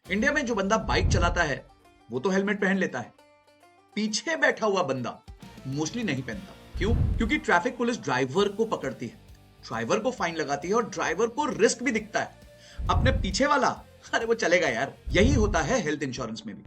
India में जो बंदा बाइक चलाता है वो तो हेलमेट पहन लेता है, पीछे बैठा हुआ बंदा मोस्टली नहीं पहनता। क्यों? क्योंकि ट्रैफिक पुलिस ड्राइवर को पकड़ती है, ड्राइवर को फाइन लगाती है और ड्राइवर को रिस्क भी दिखता है। अपने पीछे वाला अरे वो चलेगा यार। यही होता है हेल्थ इंश्योरेंस में भी।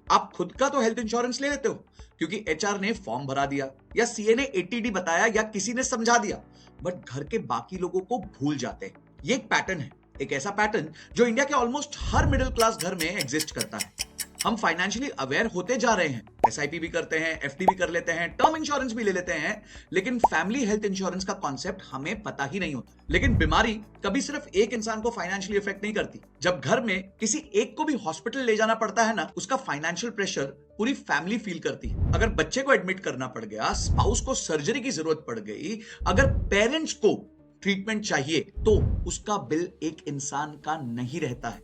आप खुद का तो हेल्थ इंश्योरेंस ले लेते हो क्योंकि एचआर ने फॉर्म भरा दिया या सीए ने एटीडी बताया या किसी ने समझा दिया, बट घर के बाकी लोगों को भूल जाते हैं। ये एक पैटर्न है, एक ऐसा पैटर्न जो इंडिया के ऑलमोस्ट हर मिडिल क्लास घर में एग्जिस्ट करता है। हम फाइनेंशियली अवेयर होते जा रहे हैं, एसआईपी भी करते हैं, एफडी भी कर लेते हैं, टर्म इंश्योरेंस भी ले लेते हैं, लेकिन फैमिली हेल्थ इंश्योरेंस का कॉन्सेप्ट हमें पता ही नहीं होता। लेकिन बीमारी कभी सिर्फ एक इंसान को फाइनेंशियली इफेक्ट नहीं करती। जब घर में किसी एक को भी हॉस्पिटल ले जाना पड़ता है ना, उसका फाइनेंशियल प्रेशर पूरी फैमिली फील करती है। अगर बच्चे को एडमिट करना पड़ गया, स्पाउस को सर्जरी की जरूरत पड़ गई, अगर पेरेंट्स को ट्रीटमेंट चाहिए, तो उसका बिल एक इंसान का नहीं रहता है,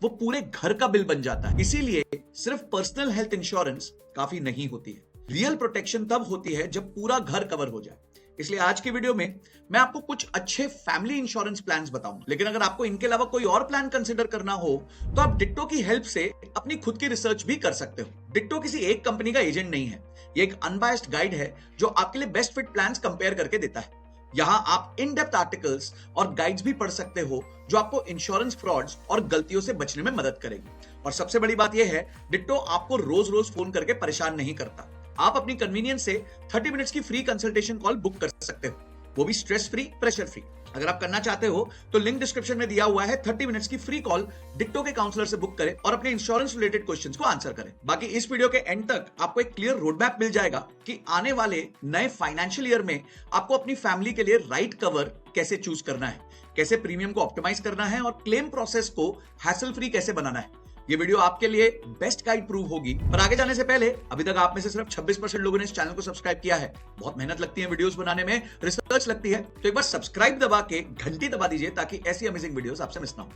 वो पूरे घर का बिल बन जाता है। इसीलिए सिर्फ पर्सनल हेल्थ इंश्योरेंस काफी नहीं होती है। रियल प्रोटेक्शन तब होती है जब पूरा घर कवर हो जाए। इसलिए आज की वीडियो में मैं आपको कुछ अच्छे फैमिली इंश्योरेंस प्लान्स बताऊंगा। लेकिन अगर आपको इनके अलावा कोई और प्लान कंसिडर करना हो तो आप डिट्टो की हेल्प से अपनी खुद की रिसर्च भी कर सकते हो। डिट्टो किसी एक कंपनी का एजेंट नहीं है, ये एक अनबायस्ड गाइड है जो आपके लिए बेस्ट फिट प्लान्स कंपेयर करके देता है। यहां आप इन डेप्थ आर्टिकल्स और गाइड्स भी पढ़ सकते हो जो आपको इंश्योरेंस फ्रॉड्स और गलतियों से बचने में मदद करेगी। और सबसे बड़ी बात यह है, डिट्टो आपको रोज रोज फोन करके परेशान नहीं करता। आप अपनी कन्वीनियंस से 30 मिनट्स की फ्री कंसल्टेशन कॉल बुक कर सकते हो, वो भी स्ट्रेस फ्री, प्रेशर फ्री। अगर आप करना चाहते हो तो लिंक डिस्क्रिप्शन में दिया हुआ है। 30 मिनट्स की फ्री कॉल डिट्टो के काउंसलर से बुक करें और अपने इंश्योरेंस रिलेटेड क्वेश्चंस को आंसर करें। बाकी इस वीडियो के एंड तक आपको एक क्लियर रोड मैप मिल जाएगा कि आने वाले नए फाइनेंशियल ईयर में आपको अपनी फैमिली के लिए राइट कवर कैसे चूज करना है, कैसे प्रीमियम को ऑप्टिमाइज करना है और क्लेम प्रोसेस को हैसल फ्री कैसे बनाना है। ये वीडियो आपके लिए बेस्ट गाइड प्रूव होगी। पर आगे जाने से पहले, अभी तक आप में से सिर्फ 26% लोगों ने इस चैनल को सब्सक्राइब किया है। बहुत मेहनत लगती है वीडियोस बनाने में, रिसर्च लगती है, तो एक बार सब्सक्राइब दबा के घंटी दबा दीजिए ताकि ऐसी अमेजिंग वीडियोस आपसे मिस ना हो।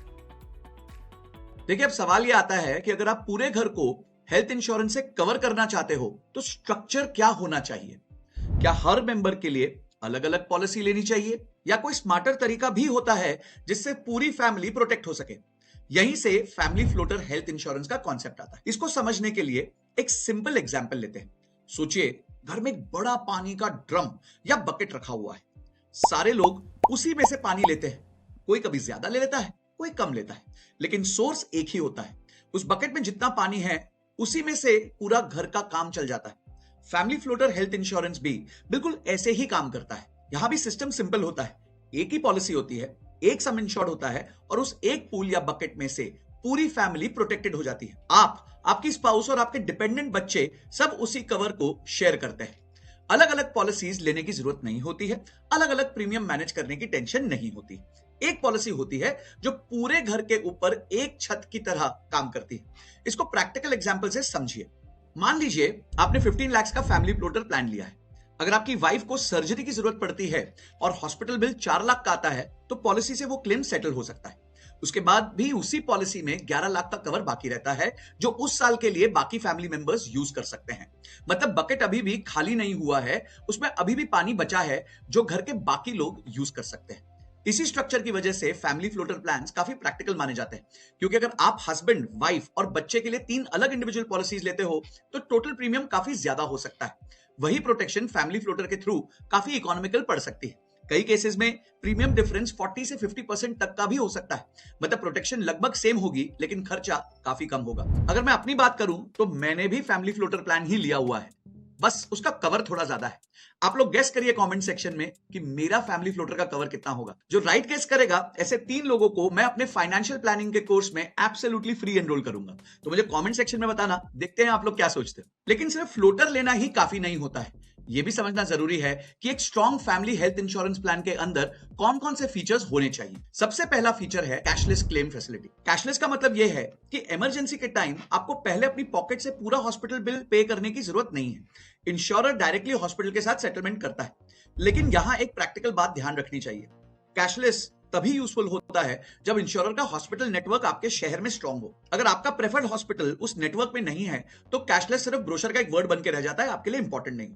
देखिए, अब सवाल ये आता है कि अगर आप पूरे घर को हेल्थ इंश्योरेंस से कवर करना चाहते हो तो स्ट्रक्चर क्या होना चाहिए? क्या हर मेंबर के लिए अलग अलग पॉलिसी लेनी चाहिए या कोई स्मार्टर तरीका भी होता है जिससे पूरी फैमिली प्रोटेक्ट हो सके? यहीं से फैमिली फ्लोटर हेल्थ इंश्योरेंस का कॉन्सेप्ट आता है। इसको समझने के लिए एक सिंपल एग्जांपल लेते हैं। सोचिए, घर में एक बड़ा पानी का ड्रम या बकेट रखा हुआ है। सारे लोग उसी में से पानी लेते हैं। कोई कभी ज्यादा ले लेता है, कोई कम लेता है, लेकिन सोर्स एक ही होता है। उस बकेट में जितना पानी है उसी में से पूरा घर का काम चल जाता है। फैमिली फ्लोटर हेल्थ इंश्योरेंस भी बिल्कुल ऐसे ही काम करता है। यहां भी सिस्टम सिंपल होता है। एक ही पॉलिसी होती है, एक सम इंश्योर्ड होता है और उस एक पूल या बकेट में से पूरी फैमिली प्रोटेक्टेड हो जाती है। आप, आपकी स्पाउस और आपके डिपेंडेंट बच्चे सब उसी कवर को शेयर करते हैं। अलग अलग पॉलिसीज लेने की जरूरत नहीं होती है, अलग अलग प्रीमियम मैनेज करने की टेंशन नहीं होती। एक पॉलिसी होती है जो पूरे घर के ऊपर एक छत की तरह काम करती है। इसको प्रैक्टिकल एग्जांपल से समझिए। मान लीजिए आपने 15 लाख का फैमिली फ्लोटर प्लान लिया है। अगर आपकी वाइफ को सर्जरी की जरूरत पड़ती है और हॉस्पिटल बिल 4 लाख का आता है तो पॉलिसी से वो क्लेम सेटल हो सकता है। उसके बाद भी उसी पॉलिसी में 11 लाख का कवर बाकी रहता है जो उस साल के लिए बाकी फैमिली मेंबर्स यूज कर सकते हैं। मतलब बकेट अभी भी खाली नहीं हुआ है, उसमें अभी भी पानी बचा है जो घर के बाकी लोग यूज कर सकते हैं। इसी स्ट्रक्चर की वजह से फैमिली फ्लोटर प्लान्स काफी प्रैक्टिकल माने जाते हैं, क्योंकि अगर आप हस्बैंड, वाइफ और बच्चे के लिए 3 अलग इंडिविजुअल पॉलिसीज लेते हो तो टोटल प्रीमियम काफी ज्यादा हो सकता है। वही प्रोटेक्शन फैमिली फ्लोटर के थ्रू काफी इकोनॉमिकल पड़ सकती है। कई केसेस में प्रीमियम डिफरेंस 40 से 50% तक का भी हो सकता है। मतलब प्रोटेक्शन लगभग सेम होगी लेकिन खर्चा काफी कम होगा। अगर मैं अपनी बात करूं तो मैंने भी फैमिली फ्लोटर प्लान ही लिया हुआ है, बस उसका कवर थोड़ा ज्यादा है। आप लोग गेस करिए कमेंट सेक्शन में कि मेरा फैमिली फ्लोटर का कवर कितना होगा। जो राइट गेस करेगा, ऐसे 3 लोगों को मैं अपने फाइनेंशियल प्लानिंग के कोर्स में एब्सोल्युटली फ्री एनरोल करूंगा। तो मुझे कमेंट सेक्शन में बताना, देखते हैं आप लोग क्या सोचते हो। लेकिन सिर्फ फ्लोटर लेना ही काफी नहीं होता है, यह भी समझना जरूरी है कि एक strong family health insurance plan के अंदर कौन कौन से फीचर्स होने चाहिए। सबसे पहला फीचर है कैशलेस क्लेम फैसिलिटी। कैशलेस का मतलब यह है कि इमरजेंसी के टाइम आपको पहले अपनी पॉकेट से पूरा हॉस्पिटल बिल पे करने की जरूरत नहीं है। इंश्योरर डायरेक्टली हॉस्पिटल के साथ सेटलमेंट करता है। लेकिन यहां एक प्रैक्टिकल बात ध्यान रखनी चाहिए। कैशलेस तभी यूजफुल होता है जब इंश्योरर का हॉस्पिटल नेटवर्क आपके शहर में स्ट्रांग हो। अगर आपका प्रेफर्ड हॉस्पिटल उस नेटवर्क में नहीं है तो कैशलेस सिर्फ ब्रोशर का एक वर्ड बन के रह जाता है, आपके लिए इंपॉर्टेंट नहीं।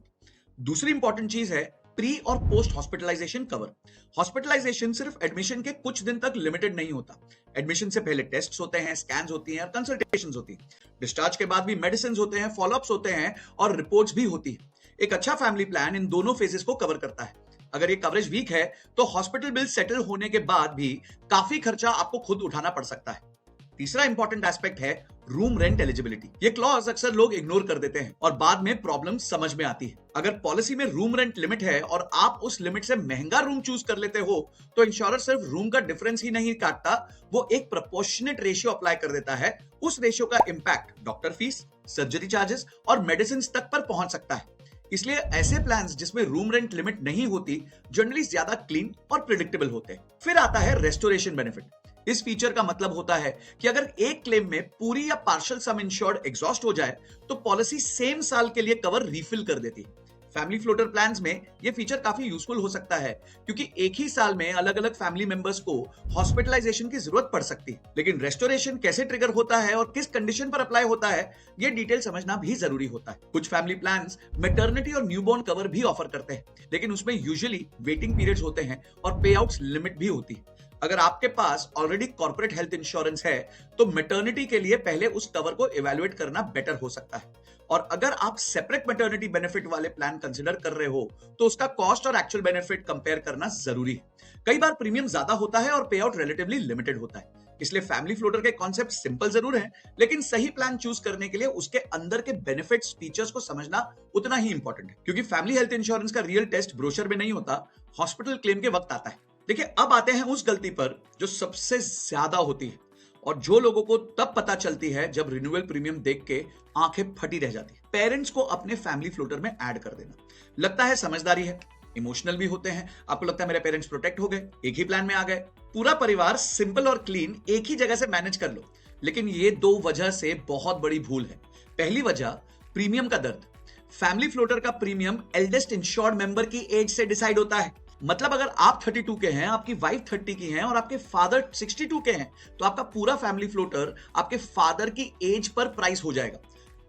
दूसरी इंपॉर्टेंट चीज है प्री और पोस्ट हॉस्पिटलाइजेशन कवर। हॉस्पिटलाइजेशन सिर्फ एडमिशन के कुछ दिन तक लिमिटेड नहीं होता। एडमिशन से पहले टेस्ट होते हैं, स्कैन्स होती हैं और कंसल्टेशंस होती हैं। डिस्चार्ज के बाद भी मेडिसिन होते हैं, फॉलोअप्स होते हैं और रिपोर्ट्स भी होती है। एक अच्छा फैमिली प्लान इन दोनों फेजेस को कवर करता है। अगर ये कवरेज वीक है तो हॉस्पिटल बिल सेटल होने के बाद भी काफी खर्चा आपको खुद उठाना पड़ सकता है। तीसरा इंपॉर्टेंट एस्पेक्ट है रूम रेंट एलिजिबिलिटी। ये क्लॉज अक्सर लोग इग्नोर कर देते हैं और बाद में प्रॉब्लम समझ में आती है। अगर पॉलिसी में रूम रेंट लिमिट है और आप उस लिमिट से महंगा रूम चूज कर लेते हो तो इंश्योरर सिर्फ रूम का डिफरेंस ही नहीं काटता, वो एक प्रोपोर्शनेट रेशियो अप्लाई कर देता है। उस रेशियो का impact doctor fees, surgery charges और मेडिसिन तक पर पहुंच सकता है। इसलिए ऐसे प्लान्स जिसमें रूम रेंट लिमिट नहीं होती जनरली ज्यादा क्लीन और प्रिडिक्टेबल होते हैं। फिर आता है रेस्टोरेशन बेनिफिट। इस फीचर का मतलब होता है कि अगर एक क्लेम में पूरी या पार्शियल सम इंश्योर्ड एग्जॉस्ट हो जाए तो पॉलिसी सेम साल के लिए कवर रिफिल कर देती है। फैमिली फ्लोटर प्लान्स में यह फीचर काफी यूजफुल हो सकता है क्योंकि एक ही साल में अलग अलग फैमिली मेंबर्स को हॉस्पिटलाइजेशन की जरूरत पड़ सकती है। लेकिन रेस्टोरेशन कैसे ट्रिगर होता है और किस कंडीशन पर अप्लाई होता है यह डिटेल समझना भी जरूरी होता है। कुछ फैमिली प्लान्स मैटरनिटी और न्यूबॉर्न कवर भी ऑफर करते हैं, लेकिन उसमें यूजुअली वेटिंग पीरियड्स होते हैं और पे आउट्स लिमिट भी होती है। अगर आपके पास ऑलरेडी कॉर्पोरेट हेल्थ इंश्योरेंस है तो मैटरनिटी के लिए पहले उस कवर को इवैल्यूएट करना बेटर हो सकता है। और अगर आप सेपरेट मैटरनिटी बेनिफिट वाले प्लान कंसीडर कर रहे हो तो उसका कॉस्ट और एक्चुअल बेनिफिट कंपेयर करना जरूरी है। कई बार प्रीमियम ज्यादा होता है और पे आउट रिलेटिवली लिमिटेड होता है। इसलिए फैमिली फ्लोटर के कॉन्सेप्ट सिंपल जरूर है, लेकिन सही प्लान चूज करने के लिए उसके अंदर के बेनिफिट्स, फीचर्स को समझना उतना ही इंपॉर्टेंट है। क्योंकि फैमिली हेल्थ इंश्योरेंस का रियल टेस्ट ब्रोशर में नहीं होता, हॉस्पिटल क्लेम के वक्त आता है। देखिए, अब आते हैं उस गलती पर जो सबसे ज्यादा होती है और जो लोगों को तब पता चलती है जब रिन्यूअल प्रीमियम देख के आंखें फटी रह जाती है। पेरेंट्स को अपने फैमिली फ्लोटर में ऐड कर देना। लगता है समझदारी है, इमोशनल भी होते हैं, आपको लगता है मेरे पेरेंट्स प्रोटेक्ट हो गए, एक ही प्लान में आ गए, पूरा परिवार सिंपल और क्लीन एक ही जगह से मैनेज कर लो। लेकिन ये दो वजह से बहुत बड़ी भूल है। पहली वजह, प्रीमियम का दर्द। फैमिली फ्लोटर का प्रीमियम एल्डेस्ट इंश्योर्ड मेंबर की एज से डिसाइड होता है। मतलब अगर आप 32 के हैं, आपकी वाइफ 30 की हैं और आपके फादर 62 के हैं तो आपका पूरा फैमिली फ्लोटर आपके फादर की एज पर प्राइस हो जाएगा।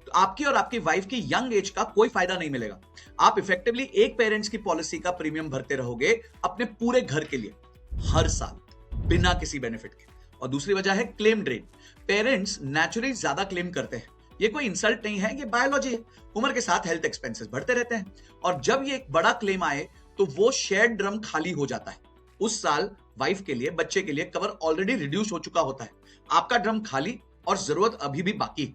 तो आपकी और आपकी वाइफ की यंग एज का कोई फायदा नहीं मिलेगा। आप इफेक्टिवली एक पेरेंट्स की पॉलिसी का प्रीमियम भरते रहोगे अपने पूरे घर के लिए हर साल बिना किसी बेनिफिट के। और दूसरी वजह है क्लेम ड्रेन। पेरेंट्स नेचुरली ज्यादा क्लेम करते हैं। ये कोई इंसल्ट नहीं है, ये बायोलॉजी है। उम्र के साथ हेल्थ एक्सपेंसेस बढ़ते रहते हैं और जब ये एक बड़ा क्लेम आए तो वो शेयर्ड ड्रम खाली हो जाता है। उस साल वाइफ के लिए, बच्चे के लिए कवर ऑलरेडी रिड्यूस हो चुका होता है। आपका ड्रम खाली और जरूरत अभी भी बाकी।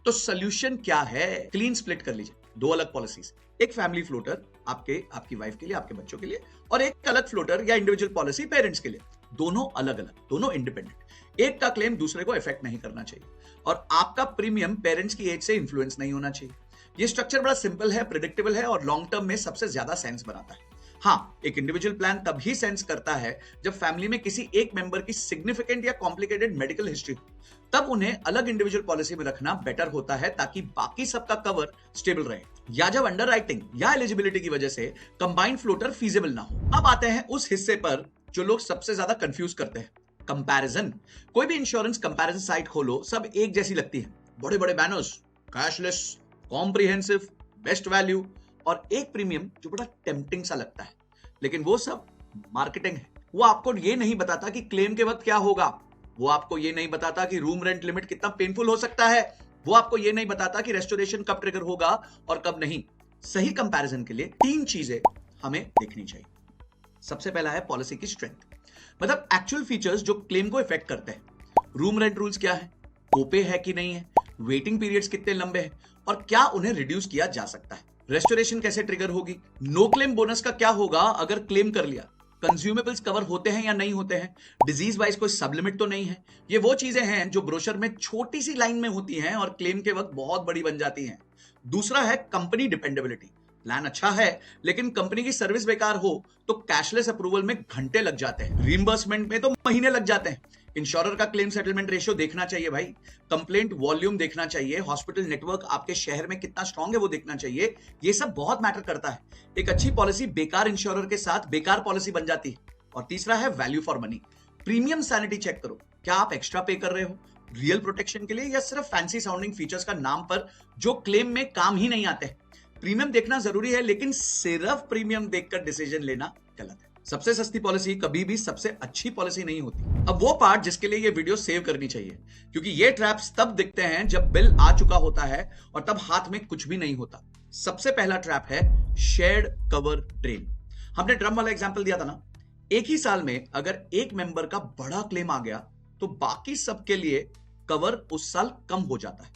तो सोल्यूशन क्या है? क्लीन स्प्लिट कर लीजिए दो अलग पॉलिसीज। एक फैमिली फ्लोटर आपकी वाइफ के लिए, आपके बच्चों के लिए, और एक अलग फ्लोटर या इंडिविजुअल पॉलिसी पेरेंट्स के लिए। दोनों अलग अलग, दोनों इंडिपेंडेंट। एक का क्लेम दूसरे को इफेक्ट नहीं करना चाहिए और आपका प्रीमियम पेरेंट्स की एज से इंफ्लुएंस नहीं होना चाहिए। ये स्ट्रक्चर बड़ा सिंपल है, प्रेडिक्टेबल है और लॉन्ग टर्म में सबसे ज्यादा सेंस बनाता है। हाँ, एक इंडिविजुअल प्लान तभी सेंस करता है जब फैमिली में किसी एक मेंबर की सिग्निफिकेंट या कॉम्प्लिकेटेड मेडिकल हिस्ट्री हो। तब उन्हें अलग इंडिविजुअल पॉलिसी में रखना बेटर होता है ताकि बाकी सबका कवर स्टेबल रहे, या जब अंडरराइटिंग या एलिजिबिलिटी की वजह से कंबाइंड फ्लोटर फीजिबल ना हो। अब आते हैं उस हिस्से पर जो लोग सबसे ज्यादा कंफ्यूज करते हैं, कंपैरिजन। कोई भी इंश्योरेंस कंपैरिजन साइट खोलो, सब एक जैसी लगती है। बड़े बड़े banners, cashless, comprehensive, best value और एक प्रीमियम जो बड़ा टेम्पटिंग सा लगता है। लेकिन वो सब मार्केटिंग है। वो आपको ये नहीं बताता कि क्लेम के वक्त क्या होगा, वो आपको ये नहीं बताता कि रूम रेंट लिमिट कितना पेनफुल हो सकता है, वो आपको ये नहीं बताता कि रेस्टोरेशन कब ट्रिगर होगा और कब नहीं। सही कंपैरिजन के लिए 3 चीजें हमें देखनी चाहिए। सबसे पहला है पॉलिसी की स्ट्रेंथ, मतलब एक्चुअल फीचर्स जो क्लेम को इफेक्ट करते हैं। रूम रेंट रूल्स क्या है, कोपे है कि नहीं है, वेटिंग पीरियड्स कितने लंबे हैं और क्या उन्हें रिड्यूस किया जा सकता है। रेस्टोरेशन कैसे ट्रिगर होगी, नो क्लेम बोनस का क्या होगा अगर क्लेम कर लिया, कंज्यूमेबल्स कवर होते हैं या नहीं होते हैं, डिजीज वाइज कोई सब लिमिट तो नहीं है। ये वो चीजें हैं जो ब्रोशर में छोटी सी लाइन में होती हैं और क्लेम के वक्त बहुत बड़ी बन जाती हैं। दूसरा है कंपनी डिपेंडेबिलिटी। प्लान अच्छा है लेकिन कंपनी की सर्विस बेकार हो तो कैशलेस अप्रूवल में घंटे लग जाते हैं, रीइंबर्समेंट में तो महीने लग जाते हैं। इंश्योरर का क्लेम सेटलमेंट रेशियो देखना चाहिए भाई, कंप्लेंट वॉल्यूम देखना चाहिए, हॉस्पिटल नेटवर्क आपके शहर में कितना स्ट्रांग है वो देखना चाहिए। ये सब बहुत मैटर करता है। एक अच्छी पॉलिसी बेकार इंश्योरर के साथ बेकार पॉलिसी बन जाती है। और तीसरा है value for money. Premium sanity check करो, क्या आप एक्स्ट्रा पे कर रहे हो रियल प्रोटेक्शन के लिए या सिर्फ फैंसी साउंडिंग फीचर्स का नाम पर जो क्लेम में काम ही नहीं आते। प्रीमियम देखना जरूरी है, लेकिन सिर्फ प्रीमियम देखकर डिसीजन लेना गलत है। सबसे सस्ती पॉलिसी कभी भी सबसे अच्छी पॉलिसी नहीं होती। अब वो पार्ट जिसके लिए ये वीडियो सेव करनी चाहिए, क्योंकि ये ट्रैप्स तब दिखते हैं जब बिल आ चुका होता है और तब हाथ में कुछ भी नहीं होता। सबसे पहला ट्रैप है शेयर्ड कवर ड्रेन। हमने ड्रम वाला एग्जांपल दिया था ना। एक ही साल में अगर एक मेंबर का बड़ा क्लेम आ गया तो बाकी सबके लिए कवर उस साल कम हो जाता है।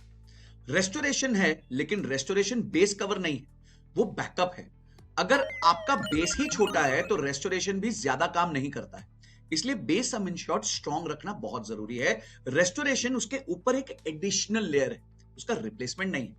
रेस्टोरेशन है, लेकिन रेस्टोरेशन बेस कवर नहीं है, वो बैकअप है। अगर आपका बेस ही छोटा है तो रेस्टोरेशन भी ज्यादा काम नहीं करता है, इसलिए बेस सम इंश्योर्ड स्ट्रॉन्ग रखना बहुत जरूरी है। रेस्टोरेशन उसके ऊपर एक एडिशनल लेयर है, उसका रिप्लेसमेंट नहीं है।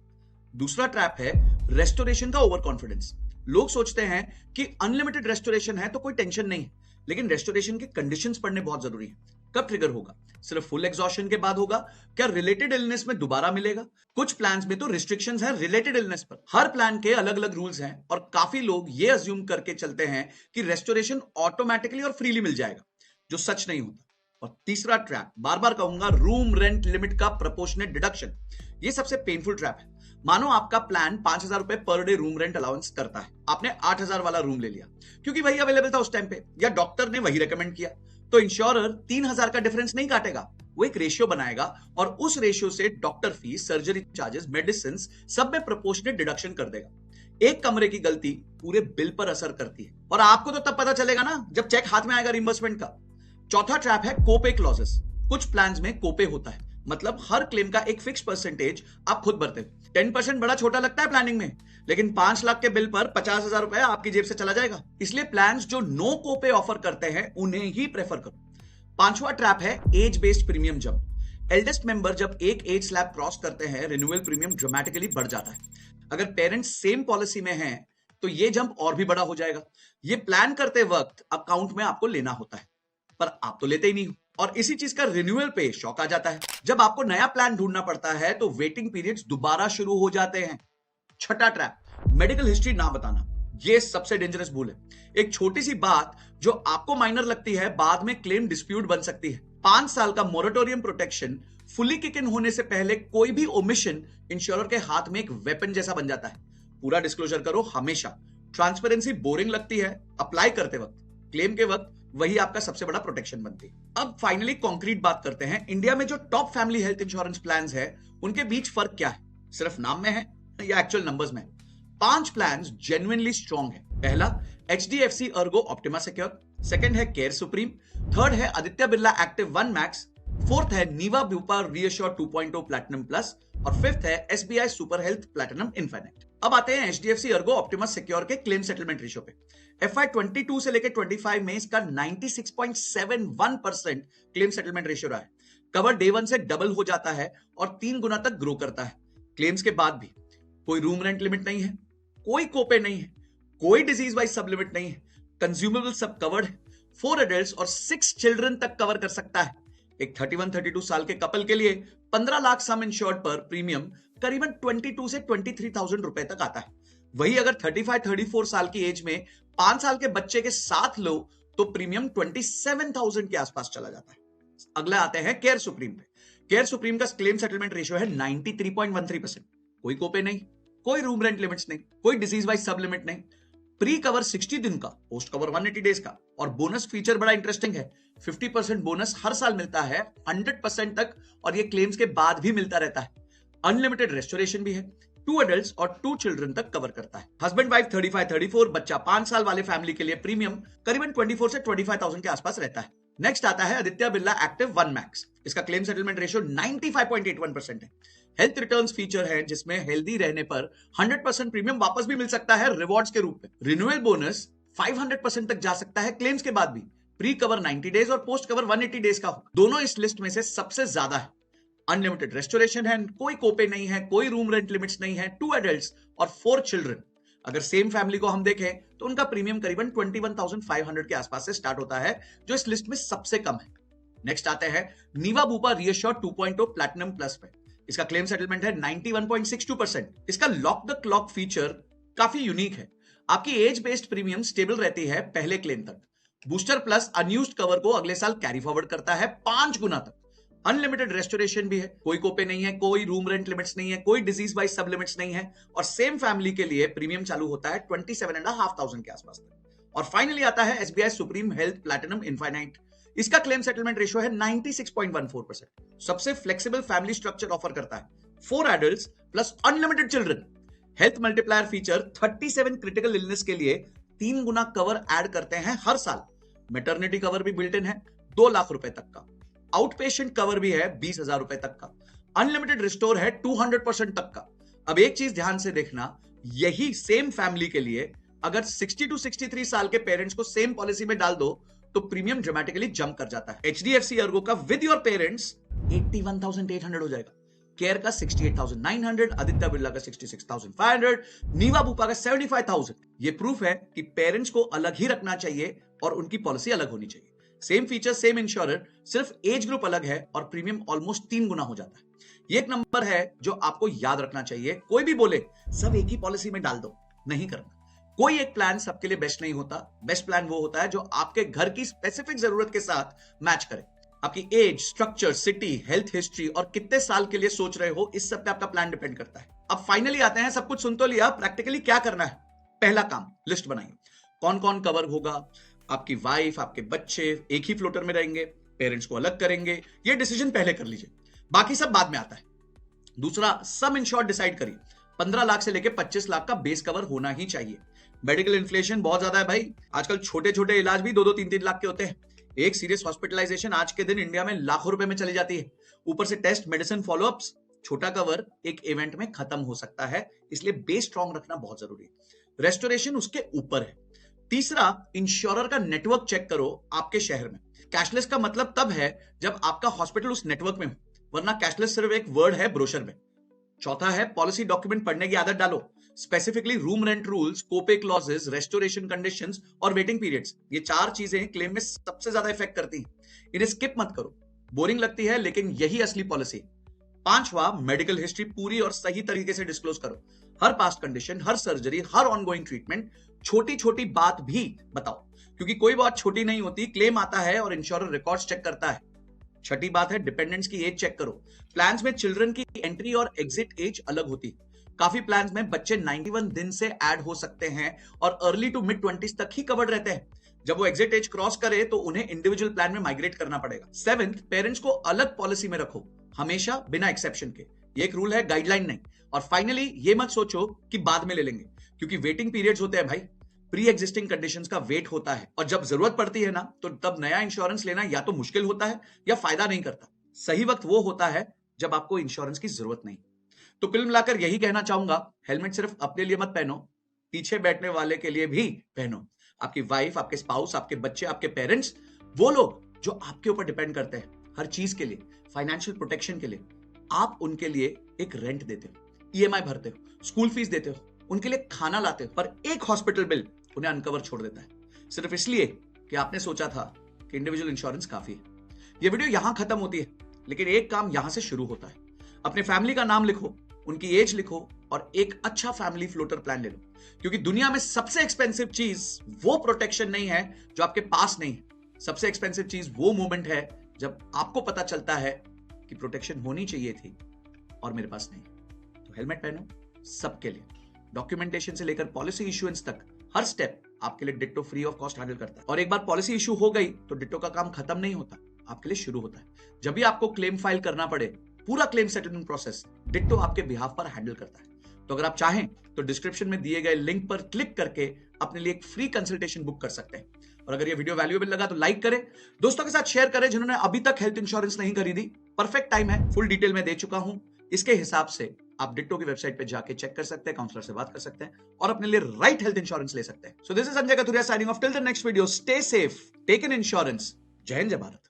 दूसरा ट्रैप है रेस्टोरेशन का ओवर कॉन्फिडेंस। लोग सोचते हैं कि अनलिमिटेड रेस्टोरेशन है तो कोई टेंशन नहीं है, लेकिन रेस्टोरेशन के कंडीशंस पढ़ने बहुत जरूरी है। कब ट्रिगर होगा? सिर्फ फुल एग्जॉशन के बाद होगा? क्या रिलेटेड इलनेस में दोबारा मिलेगा? कुछ प्लान्स में तो रिस्ट्रिक्शंस है रिलेटेड इलनेस पर। हर प्लान के अलग अलग रूल्स हैं और काफी लोग ये अज्यूम करके चलते हैं कि रेस्टोरेशन ऑटोमेटिकली और फ्रीली मिल जाएगा, जो सच नहीं होता। और तीसरा ट्रैप, बार बार कहूंगा, रूम रेंट लिमिट का प्रोपोर्शनेट डिडक्शन। ये सबसे पेनफुल ट्रैप है। मानो आपका प्लान 5,000 रुपए per day room rent allowance करता है, आपने 8,000 वाला रूम ले लिया क्योंकि वही अवेलेबल था उस टाइम पे, या डॉक्टर ने वही रेकमेंड किया, तो इंश्योरर 3,000 का डिफरेंस नहीं काटेगा, वो एक रेशियो बनाएगा और उस रेशियो से doctor fees, surgery charges, medicine सब में प्रोपोर्शनेट डिडक्शन कर देगा। एक कमरे की गलती पूरे बिल पर असर करती है, और आपको तो तब पता चलेगा ना जब चेक हाथ में आएगा रिइंबर्समेंट का। चौथा ट्रैप है कोपे क्लॉजेस। कुछ प्लान्स में कोपे होता है, मतलब हर क्लेम का एक फिक्स परसेंटेज आप खुद भरते हो। 10% बड़ा छोटा लगता है प्लानिंग में, लेकिन 5 लाख के बिल पर 50,000 रुपए आपकी जेब से चला जाएगा। इसलिए प्लान्स जो नो कोपे ऑफर करते हैं उन्हें ही प्रेफर करो। पांचवा ट्रैप है age based premium jump. Eldest member जब एक एज स्लैब क्रॉस करते हैं, रिन्यूअल प्रीमियम ड्रामेटिकली बढ़ जाता है। अगर पेरेंट्स सेम पॉलिसी में हैं तो ये जंप और भी बड़ा हो जाएगा। ये प्लान करते वक्त अकाउंट में आपको लेना होता है, पर आप तो लेते ही नहीं हो, और इसी चीज का रिन्यूअल पे शौक आ जाता है। जब आपको नया प्लान ढूंढना पड़ता है तो वेटिंग पीरियड्स दोबारा शुरू हो जाते हैं। छठा ट्रैप, मेडिकल हिस्ट्री ना बताना। ये सबसे डेंजरस भूल है। एक छोटी सी बात जो आपको माइनर लगती है, बाद में क्लेम डिस्प्यूट बन सकती है। 5 साल का moratorium protection fully kick in होने से पहले कोई भी ओमिशन इंश्योरर के हाथ में एक वेपन जैसा बन जाता है। पूरा डिस्क्लोजर करो हमेशा। ट्रांसपेरेंसी बोरिंग लगती है अप्लाई करते वक्त, क्लेम के वक्त वही आपका सबसे बड़ा प्रोटेक्शन बनती है। अब फाइनली कॉन्क्रीट बात करते हैं। इंडिया में जो top family health insurance plans है, उनके बीच फर्क क्या है? सिर्फ नाम में है या एक्चुअल नंबर्स में? 5 प्लान्स जेन्युइनली स्ट्रॉन्ग है। पहला HDFC Ergo optima secure, second है केयर सुप्रीम, थर्ड है Aditya Birla active 1 max, fourth है नीवा ब्यूपा रीअश्योर 2.0 प्लैटिनम प्लस, और फिफ्थ है SBI super health platinum infinite. अब आते हैं HDFC अर्गो ऑप्टिमा सिक्योर के क्लेम सेटलमेंट रेशियो पे। FY 22 से लेकर 25 में इसका 96.71% क्लेम सेटलमेंट रेशियो रहा है। कवर डे 1 से डबल हो जाता है और 3 गुना तक ग्रो करता है। क्लेम्स के बाद भी कोई रूम रेंट लिमिट नहीं है, कोई कोपे नहीं है, कोई डिजीज वाइज सब लिमिट नहीं है, कंज्यूमेबल सब कवर्ड है। 4 एडल्ट्स और 6 चिल्ड्रन तक कवर कर सकता है। एक 31-32 साल के कपल के लिए 15 लाख सम इंश्योर्ड पर प्रीमियम करीबन 22 से 23,000 रुपए तक आता है। वही अगर 35-34 साल की एज में 5 साल के बच्चे के साथ लो तो प्रीमियम 27,000 के आसपास चला जाता है। अगला आते हैं केयर सुप्रीम पे। केयर सुप्रीम का क्लेम सेटलमेंट रेशियो है 93.13%। कोई कोपे नहीं, कोई रूम रेंट लिमिट्स नहीं, कोई डिजीज वाइज सब लिमिट नहीं, प्री कवर 60 दिन का, पोस्ट कवर 180 डेज का, और बोनस फीचर बड़ा इंटरेस्टिंग है। 50% बोनस हर साल मिलता है 100% तक, और ये क्लेम्स के बाद भी मिलता रहता है। अनलिमिटेड रेस्टोरेशन भी है। 2 एडल्ट्स और 2 चिल्ड्रन तक कवर करता है। हस्बैंड वाइफ 35-34, बच्चा 5 साल वाले फैमिली के लिए प्रीमियम करीबन 24 से 25,000 के आसपास रहता है। नेक्स्ट आता है आदित्य बिरला एक्टिव 1 मैक्स। इसका क्लेम सेटलमेंट रेशियो 95.81% है। हेल्थ रिटर्न्स फीचर है जिसमें हेल्दी रहने पर 100% प्रीमियम वापस भी मिल सकता है रिवॉर्ड्स के रूप में। रिन्यूअल बोनस 500% तक जा सकता है क्लेम्स के बाद भी। प्री कवर 90 डेज और पोस्ट कवर 180 डेज का हो। दोनों इस लिस्ट में से सबसे ज्यादा है। अनलिमिटेड रेस्टोरेशन है, कोई कोपे नहीं है, कोई रूम रेंट लिमिट्स नहीं है, 2 एडल्ट्स और 4 चिल्ड्रन। अगर सेम फैमिली को हम देखें तो उनका प्रीमियम करीबन 21,500 के आसपास से स्टार्ट होता है, जो इस लिस्ट में सबसे कम है। नेक्स्ट आते हैं नीवा बूपा रीअश्योर 2.0 प्लैटिनम प्लस पे। इसका क्लेम सेटलमेंट है 91.62%। इसका लॉक द क्लॉक फीचर काफी यूनिक है। आपकी एज बेस्ड प्रीमियम स्टेबल रहती है पहले क्लेम तक। बूस्टर प्लस अनयूज्ड कवर को अगले साल कैरी फॉरवर्ड करता है 5 गुना तक। अनलिमिटेड रेस्टोरेशन भी है, कोई कोपे नहीं है, कोई रूम रेंट लिमिट्स नहीं है, कोई डिजीज वाइज सब लिमिट्स नहीं है, और सेम फैमिली के लिए प्रीमियम चालू होता है 27,500 के आसपास तक। और फाइनली आता है SBI supreme health platinum infinite. इसका क्लेम सेटलमेंट रेशियो है 96.14%। सबसे फ्लेक्सिबल फैमिली स्ट्रक्चर ऑफर करता है, 4 adults plus unlimited children. Health multiplier feature 37 critical illness के लिए 3 गुना कवर ऐड करते हैं हर साल। मैटरनिटी कवर भी बिल्ट इन है 2 लाख रुपए तक का। आउट पेशेंट कवर भी है 20,000 रुपए तक का। अनलिमिटेड रिस्टोर है 200% तक का। अब एक चीज ध्यान से देखना, यही सेम फैमिली के लिए अगर 60 to 63 साल के पेरेंट्स को सेम पॉलिसी में डाल दो तो प्रीमियम ड्रामेटिकली जंप कर जाता है। एचडीएफसी अर्गो का विद योर पेरेंट्स 81,800 हो जाएगा, केयर का 68,900, आदित्य बिरला का 66,500, नीवा बुपा का 75,000। ये प्रूफ है कि पेरेंट्स को अलग ही रखना चाहिए और उनकी पॉलिसी अलग होनी चाहिए। सेम फीचर, सेम इंश्योरर, सिर्फ एज ग्रुप अलग है और प्रीमियम ऑलमोस्ट 3 गुना हो जाता है। ये एक नंबर है जो आपको याद रखना चाहिए। कोई भी बोले सब एक ही पॉलिसी में डाल दो, नहीं करना। कोई एक प्लान सबके लिए बेस्ट नहीं होता। बेस्ट प्लान वो होता है जो आपके घर की स्पेसिफिक जरूरत के साथ मैच करे। आपकी age, structure, city, health history और कितने साल के लिए सोच रहे हो, इस सब पे आपका प्लान डिपेंड करता है। अब फाइनली आते हैं, सब कुछ सुन तो लिया, प्रैक्टिकली क्या करना है। पहला काम, लिस्ट बनाइए, कौन कौन कवर होगा। आपकी वाइफ, आपके बच्चे एक ही फ्लोटर में रहेंगे, पेरेंट्स को अलग करेंगे, ये डिसीजन पहले कर लीजिए, बाकी सब बाद में आता है। दूसरा, सम इंश्योर्ड डिसाइड करिए। 15 लाख से लेकर 25 लाख का बेस कवर होना ही चाहिए। मेडिकल इन्फ्लेशन बहुत ज्यादा है भाई, आजकल छोटे छोटे इलाज भी 2-2, 3-3 लाख के होते हैं। एक सीरियस हॉस्पिटलाइजेशन आज के दिन इंडिया में लाखों रुपए में चली जाती है। ऊपर से टेस्ट, मेडिसिन, फॉलोअप्स। छोटा कवर एक इवेंट में खत्म हो सकता है, इसलिए बेस स्ट्रॉन्ग रखना बहुत जरूरी है। रेस्टोरेशन उसके ऊपर है। तीसरा, इंश्योरर का नेटवर्क चेक करो आपके शहर में। कैशलेस का मतलब तब है जब आपका हॉस्पिटल उस नेटवर्क में हो, वरना कैशलेस सिर्फ एक वर्ड है ब्रोशर में। चौथा है, पॉलिसी डॉक्यूमेंट पढ़ने की आदत डालो, स्पेसिफिकली रूम रेंट रूल्स, कोपे क्लॉजेस, रेस्टोरेशन कंडीशंस और वेटिंग पीरियड्स। ये 4 चीजें क्लेम में सबसे ज्यादा इफेक्ट करती हैं। इन्हें स्किप मत करो, बोरिंग लगती है लेकिन यही असली पॉलिसी। पांचवा, मेडिकल हिस्ट्री पूरी और सही तरीके से डिस्क्लोज करो। हर पास्ट कंडीशन, हर सर्जरी, हर ऑनगोइंग ट्रीटमेंट, छोटी छोटी बात भी बताओ, क्योंकि कोई बात छोटी नहीं होती। क्लेम आता है और इंश्योरर रिकॉर्ड्स चेक करता है। छठी बात है, डिपेंडेंट्स की एज चेक करो। प्लान्स में चिल्ड्रन की एंट्री और एग्जिट एज अलग होती है। काफी प्लान्स में बच्चे 91 दिन से ऐड हो सकते हैं और अर्ली टू मिड 20s तक ही कवर्ड रहते हैं। जब वो एग्जिट एज क्रॉस करे तो उन्हें इंडिविजुअल प्लान में माइग्रेट करना पड़ेगा। 7th, पेरेंट्स को अलग पॉलिसी में रखो, हमेशा बिना एक्सेप्शन के। ये एक रूल है, गाइडलाइन नहीं। और फाइनली, ये मत सोचो कि बाद में ले लेंगे, क्योंकि वेटिंग पीरियड्स होते हैं भाई। प्री एग्जिस्टिंग कंडीशंस का वेट होता है और जब जरूरत पड़ती है ना, तो तब नया इंश्योरेंस लेना या तो मुश्किल होता है या फायदा नहीं करता। सही वक्त वो होता है जब आपको इंश्योरेंस की जरूरत नहीं। तो कुल मिलाकर यही कहना चाहूंगा, हेलमेट सिर्फ अपने लिए मत पहनो, पीछे बैठने वाले के लिए भी पहनो। आपकी वाइफ, आपके स्पाउस, आपके बच्चे, आपके पेरेंट्स, वो लोग जो आपके ऊपर डिपेंड करते हैं हर चीज के लिए, फाइनेंशियल प्रोटेक्शन के लिए, आप उनके लिए एक रेंट देते हो, ईएमआई भरते हो, स्कूल फीस देते हो, उनके लिए खाना लाते हो, पर एक हॉस्पिटल बिल उन्हें अनकवर छोड़ देता है, सिर्फ इसलिए कि आपने सोचा था कि इंडिविजुअल इंश्योरेंस काफी है। ये वीडियो यहां खत्म होती है, लेकिन एक काम यहां से शुरू होता है। अपने फैमिली का नाम लिखो, उनकी एज लिखो और एक अच्छा फैमिली फ्लोटर प्लान ले लो, क्योंकि दुनिया में सबसे एक्सपेंसिव चीज वो प्रोटेक्शन नहीं है जो आपके पास नहीं है। सबसे एक्सपेंसिव चीज वो मोमेंट है जब आपको पता चलता है कि प्रोटेक्शन होनी चाहिए थी और मेरे पास नहीं। तो हेलमेट पहनो सबके लिए, डॉक्यूमेंटेशन से लेकर पॉलिसी इश्यूएंस तक हर स्टेप आपके लिए ditto free of cost handle करता है। और एक बार पॉलिसी इशू हो गई तो डिट्टो का काम खत्म नहीं होता, आपके लिए शुरू होता है। जब भी आपको क्लेम फाइल करना पड़े, पूरा क्लेम सेटलमेंट प्रोसेस डिट्टो आपके बिहाफ पर हैंडल करता है। तो अगर आप चाहें तो डिस्क्रिप्शन में दिए गए लिंक पर क्लिक करके अपने लिए एक फ्री कंसल्टेशन बुक कर सकते हैं। और अगर ये वीडियो वैल्यूएबल लगा तो लाइक करें, दोस्तों के साथ शेयर करें जिन्होंने अभी तक हेल्थ इंश्योरेंस नहीं खरीदी। परफेक्ट टाइम है, फुल डिटेल में दे चुका हूं। इसके हिसाब से आप डिट्टो की वेबसाइट पे जाके चेक कर सकते हैं, काउंसलर से बात कर सकते हैं और अपने लिए राइट हेल्थ इंश्योरेंस ले सकते हैं। So this is Sanjay Kathuria signing off till the next video. Stay safe, take an insurance. जय हिंद, जय भारत।